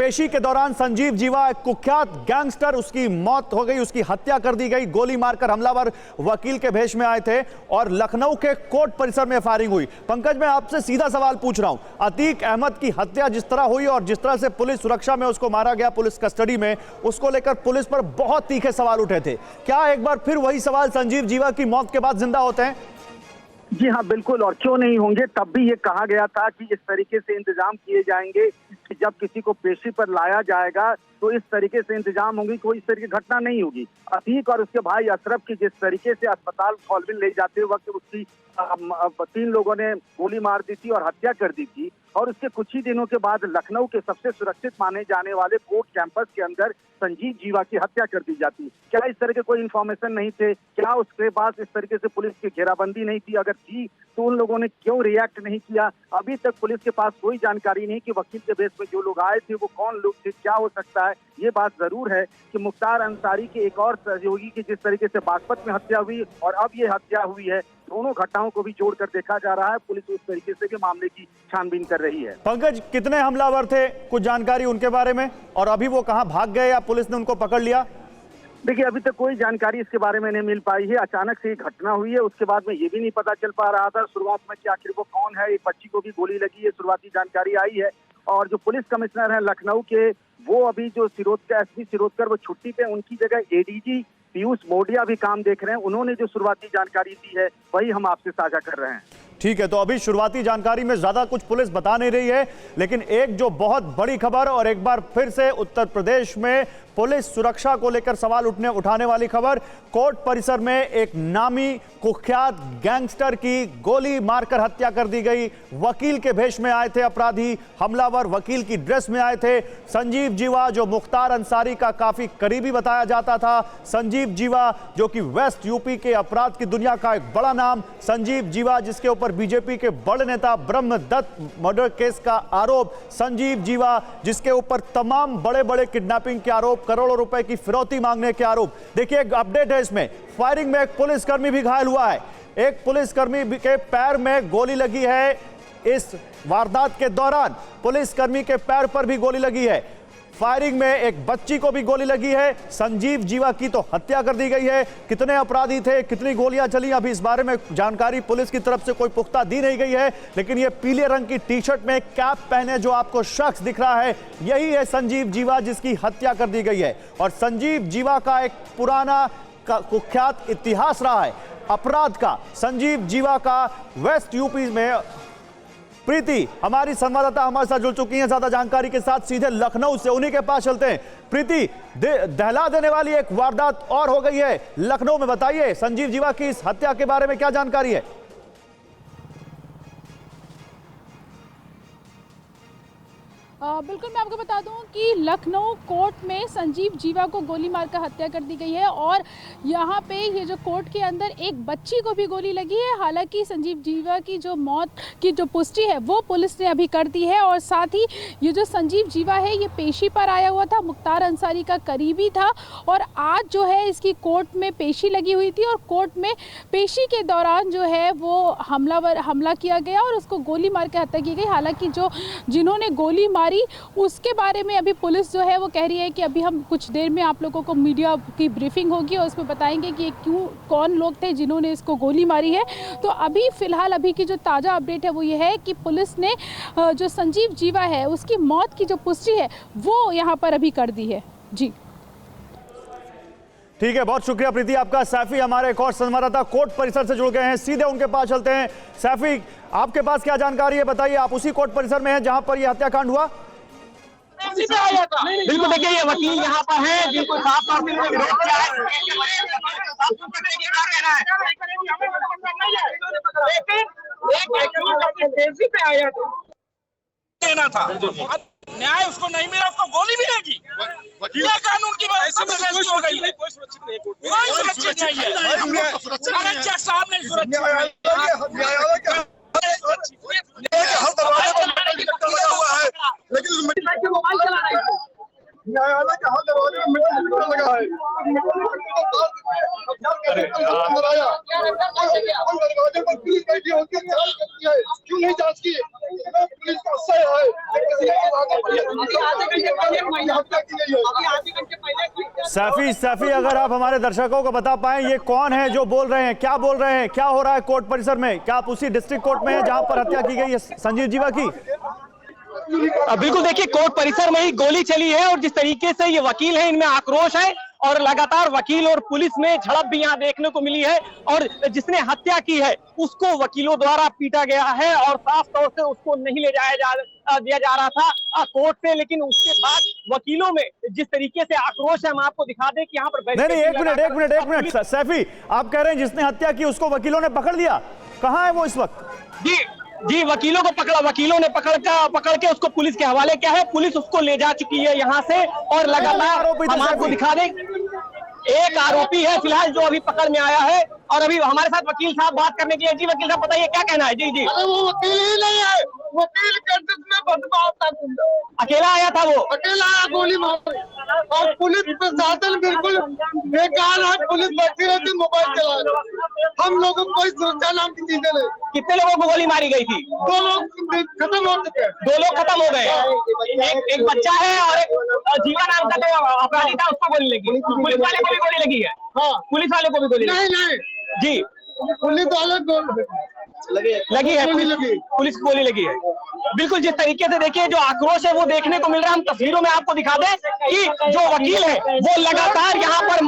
पेशी के दौरान संजीव जीवा, एक कुख्यात गैंगस्टर, उसकी मौत हो गई, उसकी हत्या कर दी गई। गोली मारकर हमलावर वकील के भेष में आए थे और लखनऊ के कोर्ट परिसर में फायरिंग हुई। पंकज, मैं आपसे सीधा सवाल पूछ रहा हूं, अतीक अहमद की हत्या जिस तरह हुई और जिस तरह से पुलिस सुरक्षा में उसको मारा गया, पुलिस कस्टडी में, उसको लेकर पुलिस पर बहुत तीखे सवाल उठे थे। क्या एक बार फिर वही सवाल संजीव जीवा की मौत के बाद जिंदा होते हैं? जी हाँ, बिल्कुल, और क्यों नहीं होंगे। तब भी ये कहा गया था कि इस तरीके से इंतजाम किए जाएंगे कि जब किसी को पेशी पर लाया जाएगा तो इस तरीके से इंतजाम होंगे, कोई इस तरीके की घटना नहीं होगी। अतीक और उसके भाई अशरफ की जिस तरीके से अस्पताल कॉलविन ले जाते वक्त उसकी 3 लोगों ने गोली मार दी थी और हत्या कर दी थी, और उसके कुछ ही दिनों के बाद लखनऊ के सबसे सुरक्षित माने जाने वाले कोर्ट कैंपस के अंदर संजीव जीवा की हत्या कर दी जाती। क्या इस तरह के कोई इन्फॉर्मेशन नहीं थे? क्या उसके पास इस तरीके से पुलिस की घेराबंदी नहीं थी? अगर थी तो उन लोगों ने क्यों रिएक्ट नहीं किया? अभी तक पुलिस के पास कोई जानकारी नहीं कि वकील के बेस में जो लोग आए थे वो कौन लोग थे, क्या हो सकता है। ये बात जरूर है कि मुख्तार अंसारी के एक और सहयोगी की जिस तरीके से बागपत में हत्या हुई और अब ये हत्या हुई है, दोनों घटनाओं को भी जोड़कर देखा जा रहा है। पुलिस उस तरीके से भी मामले की छानबीन कर रही है। पंकज, कितने हमलावर थे, कुछ जानकारी उनके बारे में, और अभी वो कहां भाग गए या पुलिस ने उनको पकड़ लिया? देखिए, अभी तक कोई जानकारी इसके बारे में नहीं मिल पाई है। अचानक से ये घटना हुई है, उसके बाद में ये भी नहीं पता चल पा रहा था शुरुआत में कि आखिर वो कौन है। एक बच्ची को भी गोली लगी है, शुरुआती जानकारी आई है। और जो पुलिस कमिश्नर है लखनऊ के, वो अभी जो एसपी शिरोडकर वो छुट्टी पे, उनकी जगह एडीजी पीयूष मोडिया भी काम देख रहे हैं। उन्होंने जो शुरुआती जानकारी दी है वही हम आपसे साझा कर रहे हैं। ठीक है, तो अभी शुरुआती जानकारी में ज्यादा कुछ पुलिस बता नहीं रही है, लेकिन एक जो बहुत बड़ी खबर, और एक बार फिर से उत्तर प्रदेश में पुलिस सुरक्षा को लेकर सवाल उठाने वाली खबर, कोर्ट परिसर में एक नामी कुख्यात गैंगस्टर की गोली मारकर हत्या कर दी गई। वकील के भेष में आए थे अपराधी, हमलावर वकील की ड्रेस में आए थे। संजीव जीवा, जो मुख्तार अंसारी का काफी करीबी बताया जाता था, संजीव जीवा जो कि वेस्ट यूपी के अपराध की दुनिया का एक बड़ा नाम, संजीव जीवा जिसके ऊपर बीजेपी के बड़े नेता ब्रह्मदत्त मर्डर केस का आरोप, संजीव जीवा जिसके ऊपर तमाम बड़े बड़े किडनैपिंग के आरोप, करोड़ों रुपए की फिरौती मांगने के आरोप। देखिए, एक अपडेट है इसमें, फायरिंग में एक पुलिसकर्मी भी घायल हुआ है। एक पुलिसकर्मी के पैर में गोली लगी है। इस वारदात के दौरान पुलिसकर्मी के पैर पर भी गोली लगी है। फायरिंग में एक बच्ची को भी गोली लगी है। संजीव जीवा की तो हत्या कर दी गई है। कितने अपराधी थे, कितनी गोलियां चली, अभी इस बारे में जानकारी पुलिस की तरफ से कोई पुख्ता दी नहीं गई है, लेकिन ये पीले रंग की टी शर्ट में कैप पहने जो आपको शख्स दिख रहा है, यही है संजीव जीवा जिसकी हत्या कर दी गई है। और संजीव जीवा का एक पुराना कुख्यात इतिहास रहा है अपराध का। संजीव जीवा का वेस्ट यूपी में प्रीति, हमारी संवाददाता हमारे साथ जुड़ चुकी हैं ज्यादा जानकारी के साथ, सीधे लखनऊ से, उन्हीं के पास चलते हैं। प्रीति, दहला देने वाली एक वारदात और हो गई है लखनऊ में, बताइए संजीव जीवा की इस हत्या के बारे में क्या जानकारी है? बिल्कुल, मैं आपको बता दूं कि लखनऊ कोर्ट में संजीव जीवा को गोली मारकर हत्या कर दी गई है, और यहाँ पे ये जो कोर्ट के अंदर एक बच्ची को भी गोली लगी है। हालांकि संजीव जीवा की जो मौत की जो पुष्टि है वो पुलिस ने अभी कर दी है, और साथ ही ये जो संजीव जीवा है ये पेशी पर आया हुआ था, मुख्तार अंसारी का करीबी था, और आज जो है इसकी कोर्ट में पेशी लगी हुई थी, और कोर्ट में पेशी के दौरान जो है वो हमला किया गया और उसको गोली मार के हत्या की गई। हालांकि जिन्होंने गोली मारी उसके बारे में अभी पुलिस जो है वो कह रही है कि अभी हम कुछ देर में आप लोगों को मीडिया की ब्रीफिंग होगी और उसमें बताएंगे कि कौन लोग थे जिन्होंने इसको गोली मारी है। तो अभी फिलहाल अभी की जो ताज़ा अपडेट है वो ये है कि पुलिस ने जो संजीव जीवा है उसकी मौत की जो पुष्टि है वो यहाँ पर अभी कर दी है। जी ठीक है, बहुत शुक्रिया प्रीति आपका। सैफी, हमारे एक और संवाददाता कोर्ट परिसर से जुड़ गए हैं, सीधे उनके पास चलते हैं। सैफी, आपके पास क्या जानकारी है, बताइए। आप उसी कोर्ट परिसर में हैं जहां पर यह हत्याकांड हुआ? बिल्कुल, देखिए ये वकील यहाँ पर हैं जिनको साफ तौर पे विरोध किया है, लेकिन था न्याय उसको नहीं मिला, उसको गोली मिलेगी। क्या कानून की बात हो गई? कोई सुरक्षित नहीं है, सामने सुरक्षित हर दरवाजे पर मीटर लगा हुआ है, लेकिन न्यायालय के हर दरवाजे में मीटर लगा है। दरवाजे पर पुलिस बैठी होती है, जांच करती है, क्यों नहीं जांच की? पुलिस का सही है, सैफी, अगर आप हमारे दर्शकों को बता पाएं ये कौन है जो बोल रहे हैं, क्या बोल रहे हैं, क्या हो रहा है कोर्ट परिसर में? क्या आप उसी डिस्ट्रिक्ट कोर्ट में हैं जहां पर हत्या की गई है संजीव जीवा की? बिल्कुल, देखिए कोर्ट परिसर में ही गोली चली है और जिस तरीके से ये वकील है इनमें आक्रोश है और लगातार वकील और पुलिस में झड़प भी यहाँ देखने को मिली है और जिसने हत्या की है उसको वकीलों द्वारा पीटा गया है और साफ तौर से उसको नहीं ले दिया जा रहा था कोर्ट से, लेकिन उसके बाद वकीलों में जिस तरीके से आक्रोश है हम आपको दिखा दें कि यहाँ पर नहीं, एक मिनट सैफी, आप कह रहे हैं जिसने हत्या की उसको वकीलों ने पकड़ लिया, कहाँ है वो इस वक्त? जी वकीलों को पकड़ा, वकीलों ने पकड़ के उसको पुलिस के हवाले किया है, पुलिस उसको ले जा चुकी है यहाँ से और लगातार हम आपको दिखा दें एक आरोपी है फिलहाल जो अभी पकड़ में आया है और अभी हमारे साथ वकील साहब बात करने के लिए। जी वकील साहब बताइए क्या कहना है? जी अरे वो वकील ही नहीं है, वकील के में बदमाश था, अकेला आया था वो, अकेला आया गोली मार और पुलिस प्रशासन बिल्कुल बेकार है, पुलिस बैठी रहती मोबाइल चला रही, हम लोगों को कोई सुरक्षा नाम की चीजें नहीं। कितने लोगों को गोली मारी गई थी? 2 लोग खत्म हो चुके हैं, 2 लोग खत्म हो गए, एक बच्चा है और एक जीवा नाम का जो अपराधी था उसको गोली लगी, पुलिस वाले को भी गोली लगी है? हाँ पुलिस वाले को भी गोली नहीं जी पुलिस वाले को लगी है, पुलिस को गोली लगी है। बिल्कुल जिस तरीके से देखिए जो आक्रोश है वो देखने को मिल रहा है, हम तस्वीरों में आपको दिखा दें कि जो वकील है वो लगातार यहाँ पर